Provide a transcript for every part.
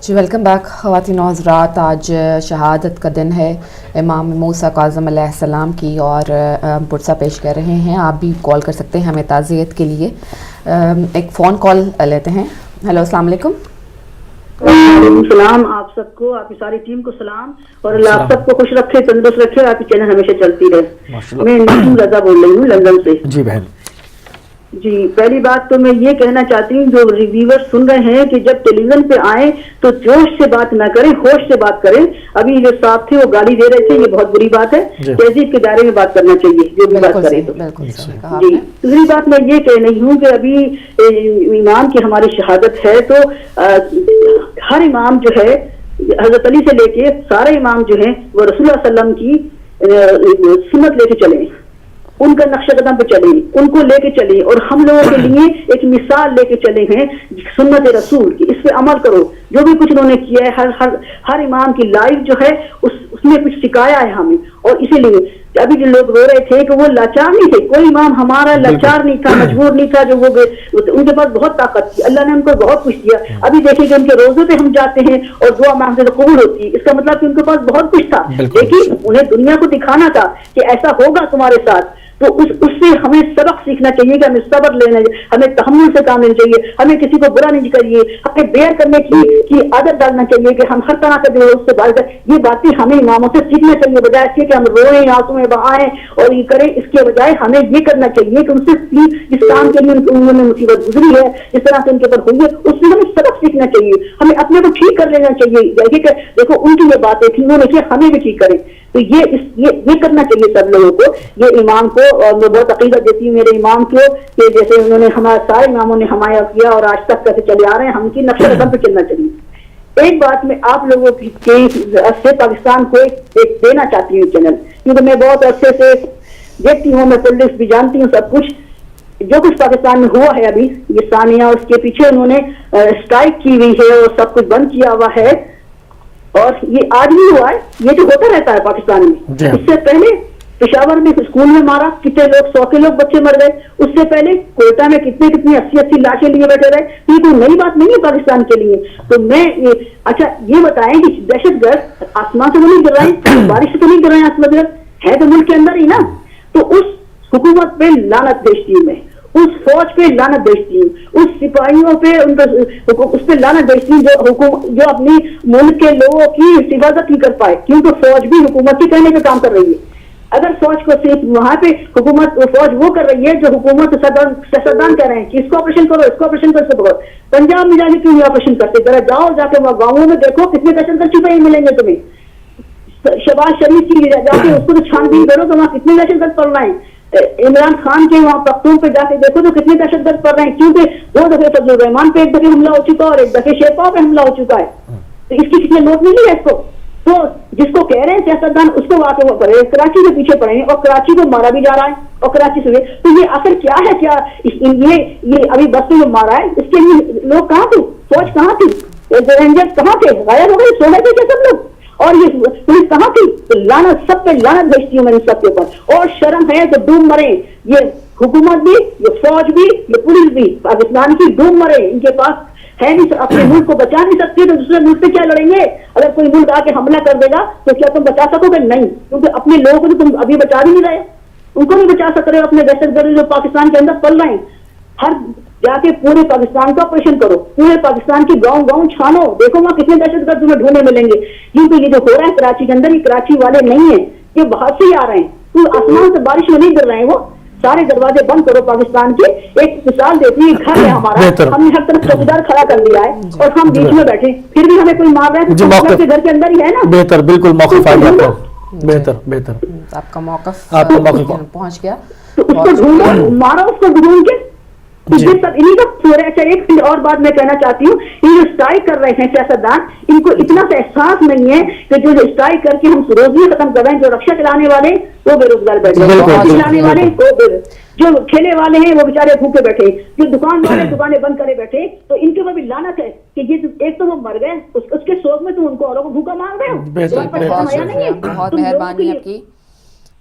جی welcome back خواتین و حضرات. آج شہادت کا دن ہے امام موسیٰ کاظم علیہ السلام کی اور پرسہ پیش کر رہے ہیں. آپ بھی کال کر سکتے ہیں ہمیں تعزیت کے لیے. ایک فون کال لیتے ہیں. ہیلو السلام علیکم. وعلیکم السلام. آپ سب کو, آپ کی ساری ٹیم کو سلام, اور اللہ آپ سب کو خوش رکھے, تندرست رکھے, آپ کی چینل ہمیشہ چلتی رہے. میں نسیم رضا بول رہی ہوں لندن سے. جی بہن. جی پہلی بات تو میں یہ کہنا چاہتی ہوں, جو ریویور سن رہے ہیں کہ جب ٹیلی ویژن پہ آئیں تو جوش سے بات نہ کریں, ہوش سے بات کریں. ابھی جو صاحب تھے وہ گالی دے رہے تھے, یہ بہت بری بات ہے. تہذیب کے دائرے میں بات کرنا چاہیے جو بھی بات کریں تو. جی دوسری بات میں یہ کہہ رہی ہوں کہ ابھی امام کی ہماری شہادت ہے تو ہر امام جو ہے حضرت علی سے لے کے سارے امام جو ہیں وہ رسول اللہ صلی اللہ علیہ وسلم کی سنت لے کے چلیں, ان کا نقش قدم پہ چلیں, ان کو لے کے چلیں, اور ہم لوگوں کے لیے ایک مثال لے کے چلے ہیں سنت رسول کی. اس پہ عمل کرو. جو بھی کچھ انہوں نے کیا ہے, ہر امام کی لائف جو ہے اس میں کچھ سکھایا ہے ہمیں. اور اسی لیے ابھی جو لوگ رو رہے تھے کہ وہ لاچار نہیں تھے, کوئی امام ہمارا لاچار نہیں تھا, مجبور نہیں تھا. جو وہ ان کے پاس بہت طاقت تھی, اللہ نے ان کو بہت کچھ دیا. ابھی دیکھیں کہ ان کے روزے پہ ہم جاتے ہیں اور دعا مانگتے تو قبول ہوتی ہے. اس کا مطلب کہ ان کے پاس بہت کچھ تھا, لیکن انہیں دنیا کو دکھانا تھا کہ ایسا ہوگا تمہارے ساتھ. تو اس سے ہمیں سبق سیکھنا چاہیے کہ ہمیں صبر لینا چاہیے, ہمیں تحمل سے کام لینا چاہیے, ہمیں کسی کو برا نہیں کریے, ہمیں بیئر کرنے کی عادت ڈالنا چاہیے کہ ہم ہر طرح کا جو ہے اس سے بات کریں. یہ باتیں ہمیں اماموں سے سیکھنا چاہیے, بجائے اس کے کہ ہم روئیں, آنسو میں بہائیں اور یہ کریں. اس کے بجائے ہمیں یہ کرنا چاہیے کہ ان سے جس کام کے لیے انہوں نے مصیبت گزری ہے, جس طرح سے ان کے اوپر ہوئی ہے, اس سے ہمیں سبق سیکھنا چاہیے. ہمیں اپنے کو ٹھیک کر لینا چاہیے. دیکھو ان کی یہ باتیں تھیں, انہوں نے کیا, ہمیں بھی ٹھیک کریں. تو یہ کرنا چاہیے سب لوگوں کو. یہ امام کو, اور میں بہت عقیدت دیتی ہوں میرے امام کو کہ جیسے انہوں نے ہمارے سارے اماموں نے حمایہ کیا اور آج تک کیسے چلے آ رہے ہیں, ہم کی نقش قدم پہ چلنا چاہیے. ایک بات میں آپ لوگوں کے سے پاکستان کو ایک دینا چاہتی ہوں چینل, کیونکہ میں بہت عرصے سے دیکھتی ہوں, میں پولیس بھی جانتی ہوں سب کچھ جو کچھ پاکستان میں ہوا ہے. ابھی یہ ثانیہ, اس کے پیچھے انہوں نے اسٹرائک کی ہوئی ہے اور سب کچھ بند کیا ہوا ہے, اور یہ آج بھی ہوا ہے. یہ جو ہوتا رہتا ہے پاکستان میں. اس سے پہلے پشاور میں اسکول میں مارا, کتنے لوگ, 100 کے لوگ بچے مر گئے. اس سے پہلے کوئٹہ میں کتنی 80 لاشیں لیے بیٹھے رہے. یہ کوئی نئی بات نہیں ہے پاکستان کے لیے. تو میں اچھا یہ بتائیں کہ دہشت گرد آسمان سے تو نہیں گر رہے ہیں, بارش سے تو نہیں گر رہے ہیں, آسمان ہے تو ملک کے اندر ہی نا. تو اس حکومت پہ لعنت بھیجتی ہوں میں, اس فوج پہ لعنت بھیجتی ہوں, اس سپاہیوں پہ اس پہ لعنت بھیجتی ہوں جو اپنی ملک کے لوگوں کی حفاظت نہیں کر پائے, کیونکہ فوج بھی حکومت کے کہنے پہ کام کر رہی ہے. اگر فوج کو صرف وہاں پہ حکومت فوج وہ کر رہی ہے جو حکومت سیاستدان کہہ رہے ہیں کہ اس کو آپریشن کرو, اس کو آپریشن کرو, اس کو بہت. پنجاب میں جانے کیوں نہیں آپریشن کرتے؟ ذرا جاؤ, جا کے گاؤں میں دیکھو کتنے دہشت گرد چھپے ملیں گے تمہیں. شہباز شریف کی جا کے اس کو تو چھان بین کرو تو وہاں کتنے دہشت گرد پڑ رہے ہیں. عمران خان کے وہاں پختون پہ جا کے دیکھو تو کتنے دہشت گرد پڑ رہے ہیں, کیونکہ 2 دفعہ فضل الرحمان پہ ایک دفعہ حملہ ہو چکا اور ایک دفعہ شیرپا پہ حملہ ہو چکا ہے. تو اس کی کتنے نوٹ نہیں ہے اس کو. تو جس کو کہہ رہے ہیں سیاستدان, اس کو وہاں وہ پڑے, کراچی کے پیچھے پڑے ہیں اور کراچی کو مارا بھی جا رہا ہے اور کراچی سے. تو یہ اثر کیا ہے, کیا یہ ابھی بس میں جو مارا ہے اس کے لیے لوگ کہاں تھے, فوج کہاں تھی, رینجرز کہاں تھے, غائب ہو گئے, سو گئے تھے سب لوگ, اور یہ پولیس کہاں تھی. تو لعنت سب پہ لعنت بھیجتی ہوں میں ان سب کے اوپر. اور شرم ہے تو ڈوب مرے, یہ حکومت بھی, یہ فوج بھی, یہ پولیس بھی پاکستان کی ڈوب مرے. ان کے پاس ہے نہیں, اپنے ملک کو بچا نہیں سکتے تو دوسرے ملک پہ کیا لڑیں گے. اگر کوئی ملک آ کے حملہ کر دے گا تو کیا تم بچا سکو گے؟ نہیں, کیونکہ اپنے لوگوں کو تو تم ابھی بچا بھی نہیں رہے, ان کو نہیں بچا سک رہے. اپنے دہشت گرد جو پاکستان کے اندر پل رہے ہیں, ہر جا کے پورے پاکستان کا آپریشن کرو, پورے پاکستان کی گاؤں چھانو, دیکھو وہاں کتنے دہشت گرد تمہیں ڈھونڈنے ملیں گے. کیونکہ یہ جو ہو رہا ہے کراچی کے اندر, یہ کراچی والے نہیں ہیں, یہ باہر سے ہی آ رہے ہیں. تو آسمان سے بارش میں نہیں گر رہے ہیں, وہ سارے دروازے بند کرو پاکستان کے. ایک مثال دیتی ہے, گھر ہے ہمارا, ہم نے ہر طرف چوکیدار کھڑا کر دیا ہے اور ہم بیچ میں بیٹھے, پھر بھی ہمیں کوئی مار رہا ہے تو کے گھر کے اندر ہی ہے نا. بہتر, بالکل موقف آ گیا. بہتر آپ کا موقف پہنچ گیا. تو اس کو ڈھونڈو, مارو اس کو ڈھونڈ کے. انہیں کا سورہ. اچھا ایک اور بات میں کہنا چاہتی ہوں, یہ جو اسٹرائک کر رہے ہیں سیاستدان, ان کو اتنا تو احساس نہیں ہے کہ جو اسٹرائک کر کے ہم روزی ختم کر رہے ہیں, جو رکشا چلانے والے وہ بے روزگار بیٹھے ہیں, چلانے والے جو ٹھیلے والے ہیں وہ بیچارے بھوکے بیٹھے, جو دکان والے دکانیں بند کرے بیٹھے. تو ان کے اوپر بھی لعنت ہے کہ یہ ایک تو وہ مر گئے, اس کے شوق میں تم ان کو اوروں کو بھوکا مار رہے ہو. بہت مہربانی آپ کی.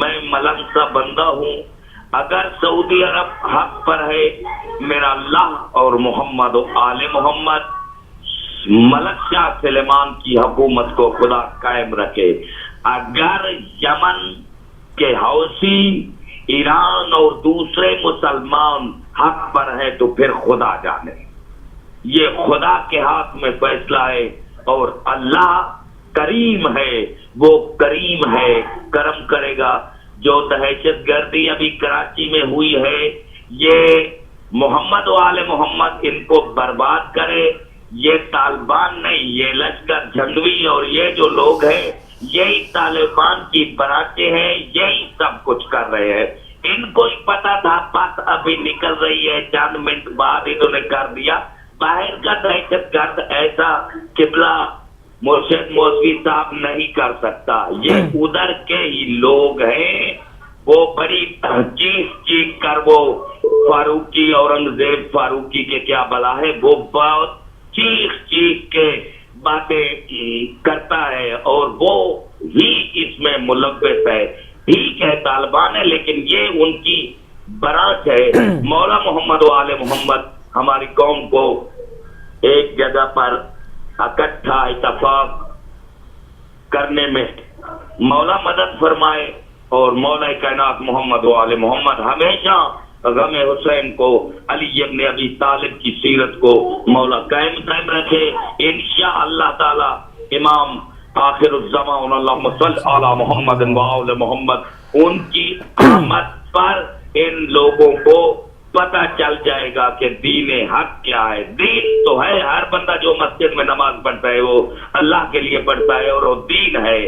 میں ملک سا بندہ ہوں. اگر سعودی عرب حق پر ہے میرا اللہ اور محمد و آل محمد ملک شاہ سلیمان کی حکومت کو خدا قائم رکھے. اگر یمن کے حوثی ایران اور دوسرے مسلمان حق پر ہے تو پھر خدا جانے. یہ خدا کے ہاتھ میں فیصلہ ہے اور اللہ کریم ہے, وہ کریم ہے, کرم کرے گا. جو دہشت گردی ابھی کراچی میں ہوئی ہے یہ محمد و آل محمد ان کو برباد کرے. یہ طالبان نہیں, یہ لشکر جھنگوی اور یہ جو لوگ ہیں یہی طالبان کی برانچیں ہیں, یہی سب کچھ کر رہے ہیں. ان کو ہی پتا تھا بات ابھی نکل رہی ہے, چند منٹ بعد انہوں نے کر دیا. باہر کا دہشت گرد ایسا قبلہ مرشد موسوی صاحب نہیں کر سکتا. یہ ادھر کے ہی لوگ ہیں, وہ بڑی چیخ کر وہ فاروقی اورنگزیب فاروقی کے کیا بلا ہے, وہ بہت چیخ کے باتیں کرتا ہے اور وہ ہی اس میں ملوث ہے. ٹھیک ہے طالبان ہے لیکن یہ ان کی برانچ ہے. مولا محمد و آل محمد ہماری قوم کو ایک جگہ پر اکٹھا اتفاق کرنے میں مولا مدد فرمائے اور مولا کائنات محمد و آل محمد ہمیشہ غم حسین کو, علی ابن ابی طالب کی سیرت کو مولا قائم رکھے. انشاءاللہ تعالی امام آخر الزمان اللہم صل علی محمد و آل محمد ان کی آمد پر ان لوگوں کو پتہ چل جائے گا کہ دین حق کیا ہے. دین تو ہے, ہر بندہ جو مسجد میں نماز پڑھتا ہے وہ اللہ کے لیے پڑھتا ہے اور وہ دین ہے.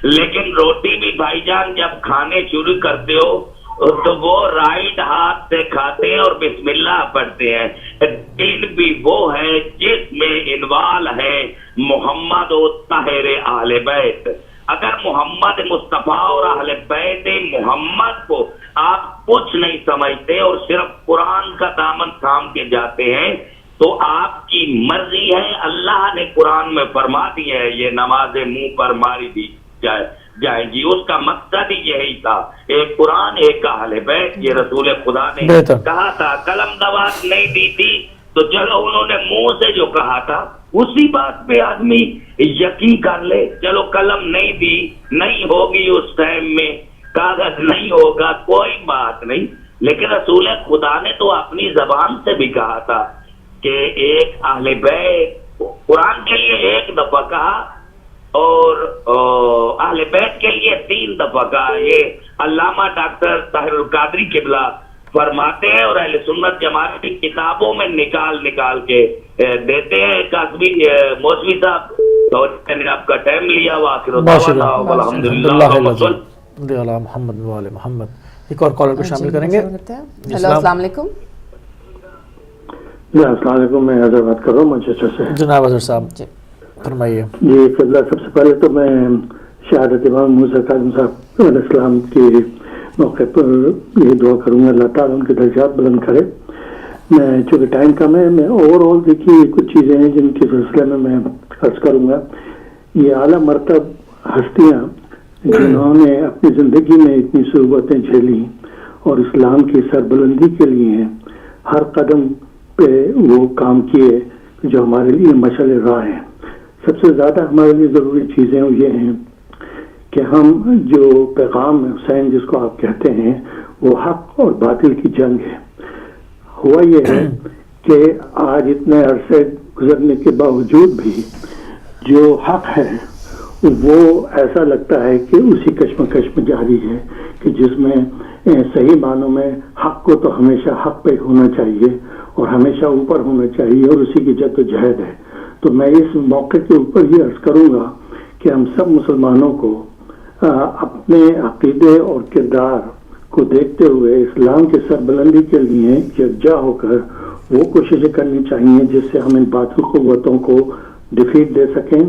لیکن روٹی بھی بھائی جان جب کھانے شروع کرتے ہو تو وہ رائٹ ہاتھ سے کھاتے ہیں اور بسم اللہ پڑھتے ہیں. دین بھی وہ ہے جس میں انوال ہے محمد و طاہر اہل بیت. اگر محمد مصطفیٰ اور اہل بیت محمد کو آپ کچھ نہیں سمجھتے اور صرف قرآن کا دامن تھام کے جاتے ہیں تو آپ کی مرضی ہے. اللہ نے قرآن میں فرما دی ہے یہ نماز منہ پر ماری دی جائے گی. اس کا مقصد ہی یہی تھا, ایک قرآن ایک اہل بیت. یہ رسول خدا نے کہا تھا, قلم دوات نہیں دی تھی تو چلو انہوں نے منہ سے جو کہا تھا اسی بات پہ آدمی یقین کر لے. چلو قلم نہیں دی, نہیں ہوگی اس ٹائم میں, کاغذ نہیں ہوگا, کوئی بات نہیں. لیکن رسول خدا نے تو اپنی زبان سے بھی کہا تھا کہ ایک اہل بیت, قرآن کے لیے ایک دفعہ کہا اور اہل بیت کے لیے 3 دفعہ کہا. یہ علامہ ڈاکٹر طاہر القادری قبلہ فرماتے ہیں اور اہل سنت جماعت کی کتابوں میں نکال کے دیتے ہیں. قاسمی موسوی صاحب تو میں نے آپ کا ٹائم لیا. الحمدللہ محمد و آل محمد. ایک اور کالر کو شامل کریں گے. ہیلو السلام علیکم. السلام علیکم, میں حضرت بات کر رہا ہوں مانچسٹر سے. جناب حضرت صاحب فرمائیے. جی فضلہ, سب سے پہلے تو میں شہادت امام موسیٰ کاظم صاحب علیہ السلام کے موقع پر یہ دعا کروں گا اللہ تعالیٰ ان کے درجات بلند کرے. میں چونکہ ٹائم کم ہے, میں اوور آل دیکھیے کچھ چیزیں ہیں جن کے سلسلے میں عرض کروں گا. یہ اعلیٰ مرتب ہستیاں جنہوں نے اپنی زندگی میں اتنی صعوبتیں جھیلی اور اسلام کی سربلندی کے لیے ہر قدم پہ وہ کام کیے جو ہمارے لیے مشعل راہ ہیں. سب سے زیادہ ہمارے لیے ضروری چیزیں یہ ہیں کہ ہم جو پیغام حسین جس کو آپ کہتے ہیں وہ حق اور باطل کی جنگ ہے. ہوا یہ ہے کہ آج اتنے عرصے گزرنے کے باوجود بھی جو حق ہے وہ ایسا لگتا ہے کہ اسی کشمکش میں جاری ہے کہ جس میں صحیح معنوں میں حق کو تو ہمیشہ حق پہ ہونا چاہیے اور ہمیشہ اوپر ہونا چاہیے اور اسی کی جد و جہد ہے. تو میں اس موقع کے اوپر یہ عرض کروں گا کہ ہم سب مسلمانوں کو اپنے عقیدے اور کردار کو دیکھتے ہوئے اسلام کے سربلندی کے لیے یکجا ہو کر وہ کوششیں کرنی چاہیے جس سے ہم ان باطل قوتوں کو ڈیفیٹ دے سکیں,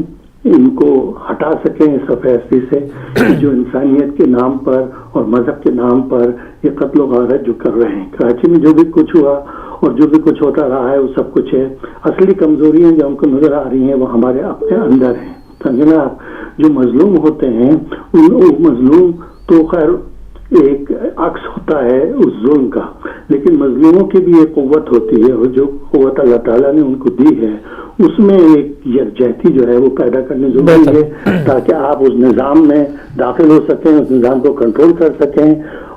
ان کو ہٹا سکیں اس فیصلے سے جو انسانیت کے نام پر اور مذہب کے نام پر یہ قتل و غارت جو کر رہے ہیں. کراچی میں جو بھی کچھ ہوا اور جو بھی کچھ ہوتا رہا ہے وہ سب کچھ ہے. اصلی کمزوریاں جو ہم کو نظر آ رہی ہیں وہ ہمارے اپنے اندر ہیں. سمجھنا آپ, جو مظلوم ہوتے ہیں ان مظلوم تو خیر ایک عکس ہوتا ہے اس ظلم کا، لیکن مظلوموں کی بھی ایک قوت ہوتی ہے، اور جو قوت اللہ تعالیٰ نے ان کو دی ہے اس میں ایک یکجہتی جو ہے وہ پیدا کرنی ضروری ہے، تاکہ آپ اس نظام میں داخل ہو سکیں، اس نظام کو کنٹرول کر سکیں،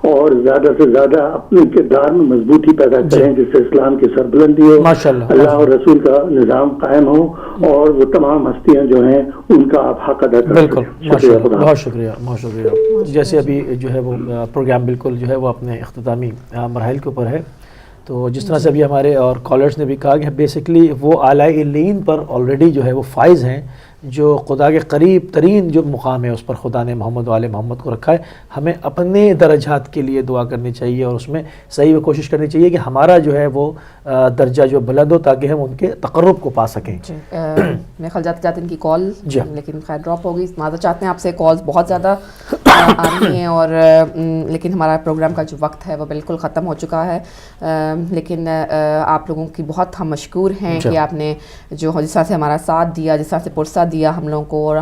اور زیادہ سے زیادہ اپنے کردار میں مضبوطی پیدا کریں، جس سے اسلام کی سربلندی ہو، اللہ اور رسول کا نظام قائم ہو، اور وہ تمام ہستیاں جو ہیں ان کا آپ حق ادا کر سکیں۔ بالکل، بہت شکریہ، بہت شکریہ۔ جیسے ابھی جو ہے وہ پروگرام بالکل جو ہے وہ اپنے اختتامی مراحل کے اوپر ہے، تو جس طرح سے ابھی ہمارے اور کالرز نے بھی کہا کہ بیسیکلی وہ اعلیٰ علیین پر آلریڈی جو ہے وہ فائز ہیں، جو خدا کے قریب ترین جو مقام ہے اس پر خدا نے محمد و آل محمد کو رکھا ہے۔ ہمیں اپنے درجات کے لیے دعا کرنی چاہیے، اور اس میں صحیح کوشش کرنی چاہیے کہ ہمارا جو ہے وہ درجہ جو بلند ہو، تاکہ ہم ان کے تقرب کو پا سکیں۔ میرے خیال جاتے جاتے ان کی کال لیکن خیر ڈراپ ہو گئی، معذرت چاہتے ہیں آپ سے، کالز بہت زیادہ آ رہی ہیں، اور لیکن ہمارا پروگرام کا جو وقت ہے وہ بالکل ختم ہو چکا ہے، لیکن آپ لوگوں کی بہت ہم مشکور ہیں کہ آپ نے جو جس طرح سے ہمارا ساتھ دیا، جس طرح سے پرسہ دیا ہم لوگوں کو، اور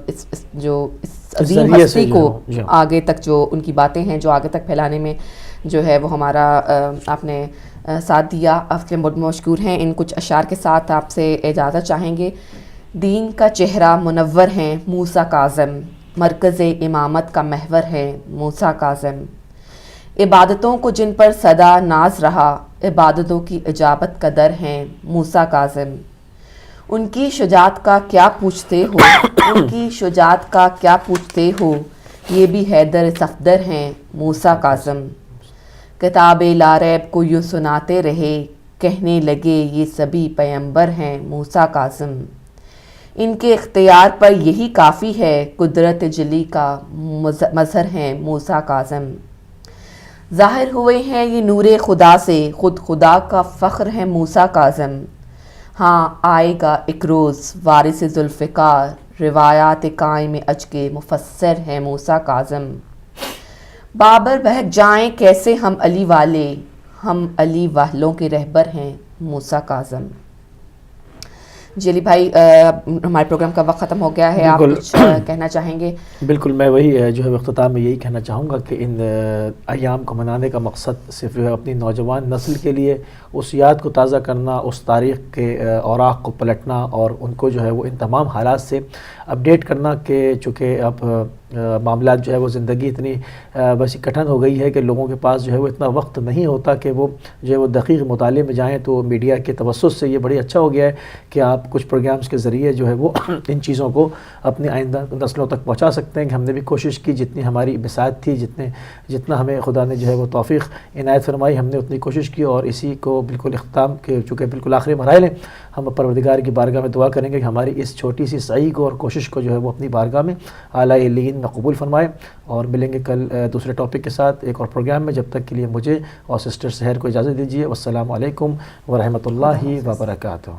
اس عظیم ہستی کو آگے تک جو ان کی باتیں ہیں جو آگے تک پھیلانے میں جو ہے وہ ہمارا آپ نے ساتھ دیا، آپ کے بہت مشکور ہیں۔ ان کچھ اشعار کے ساتھ آپ سے اجازت چاہیں گے۔ دین کا چہرہ منور ہیں موسیٰ کاظم، مرکز امامت کا محور ہے موسیٰ کاظم، عبادتوں کو جن پر صدا ناز رہا، عبادتوں کی اجابت کا در ہیں موسیٰ کاظم۔ ان کی شجاعت کا کیا پوچھتے ہو، ان کی شجاعت کا کیا پوچھتے ہو، یہ بھی حیدر صفدر ہیں موسیٰ کاظم۔ کتاب لا ریب کو یوں سناتے رہے، کہنے لگے یہ سبھی پیمبر ہیں موسیٰ کاظم۔ ان کے اختیار پر یہی کافی ہے، قدرت جلی کا مظہر ہیں موسیٰ کاظم۔ ظاہر ہوئے ہیں یہ نور خدا سے، خود خدا کا فخر ہے موسیٰ کاظم۔ ہاں آئے گا ایک روز وارث ذوالفقار، روایات قائم اج کے مفسر ہیں موسیٰ کاظم۔ بابر بہک جائیں کیسے ہم علی والے، ہم علی والوں کے رہبر ہیں موسیٰ کاظم۔ جی علی بھائی، ہمارے پروگرام کا وقت ختم ہو گیا ہے، آپ کچھ کہنا چاہیں گے؟ بالکل، میں وہی جو ہے اختتام میں یہی کہنا چاہوں گا کہ ان ایام کو منانے کا مقصد صرف جو ہے اپنی نوجوان نسل کے لیے اس یاد کو تازہ کرنا، اس تاریخ کے اوراق کو پلٹنا، اور ان کو جو ہے وہ ان تمام حالات سے اپڈیٹ کرنا کہ چونکہ اب معاملات جو ہے وہ زندگی اتنی بس کٹھن ہو گئی ہے کہ لوگوں کے پاس جو ہے وہ اتنا وقت نہیں ہوتا کہ وہ جو ہے وہ دقیق مطالعے میں جائیں، تو میڈیا کے توسط سے یہ بڑی اچھا ہو گیا ہے کہ آپ کچھ پروگرامز کے ذریعے جو ہے وہ ان چیزوں کو اپنی آئندہ نسلوں تک پہنچا سکتے ہیں۔ کہ ہم نے بھی کوشش کی، جتنی ہماری بساط تھی، جتنا ہمیں خدا نے جو ہے وہ توفیق عنایت فرمائی، ہم نے اتنی کوشش کی، اور اسی کو بالکل اختتام کے چونکہ بالکل آخری مراحل ہیں، ہم پروردگار کی بارگاہ میں دعا کریں گے کہ ہماری اس چھوٹی سی سعی کو اور کوشش کو جو ہے وہ اپنی بارگاہ میں اعلیٰ علیین میں قبول فرمائے، اور ملیں گے کل دوسرے ٹاپک کے ساتھ ایک اور پروگرام میں۔ جب تک کے لیے مجھے اور سسٹر سحر کو اجازت دیجیے۔ والسلام علیکم ورحمۃ اللہ وبرکاتہ۔